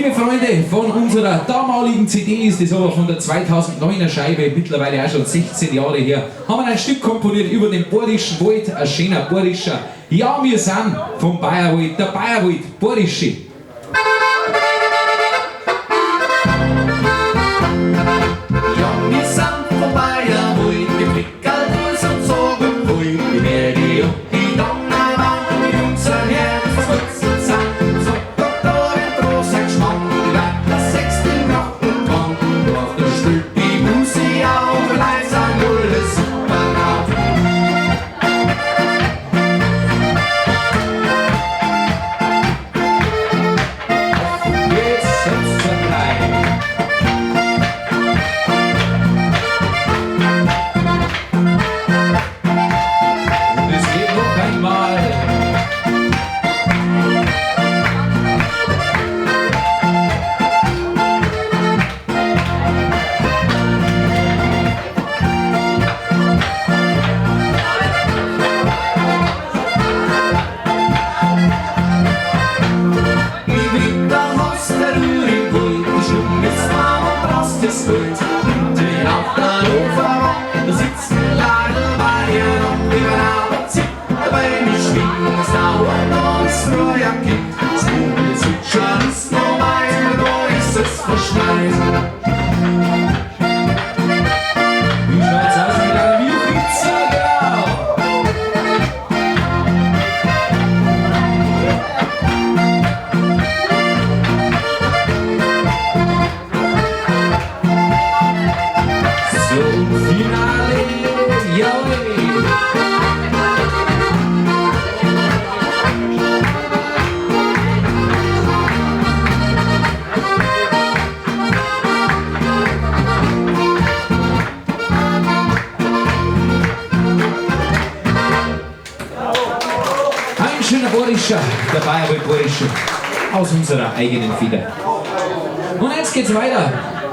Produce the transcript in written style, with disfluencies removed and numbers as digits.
Liebe Freunde, von unserer damaligen CD ist es aber von der 2009er Scheibe, mittlerweile auch schon 16 Jahre her, haben wir ein Stück komponiert über den Bayerischen Wald, ein schöner bayerischer. Ja, wir sind vom Bayerwald, der Bayerwald, Bayerische. Ja, wir sind vom Bayerwald, die Pickerls und Sorgenwald, die Berge und die Donnerwand, die unser Herz verwurzelt sind. So Gott da den großen Geschmack, die Welt das sechste Nachten kommt. Auf der Stück die Musik auf, leiser alles super laut. Jetzt setzt ihr rein. Und es geht noch einmal. Das Bild hinten auf der Hannover, da sitzen Leute bei ihr und überall der Zeit dabei nicht schwingen, es dauert noch bis früher Kind. Das Vogel zwitschern ist noch weit, da ist es verschneit. Wie schaut's aus mit einer Milchpizza, genau? So, Finale, jawohl! Ein schöner Bayerischer, der Bayerwald Bayerische, aus unserer eigenen Feder. Und jetzt geht's weiter.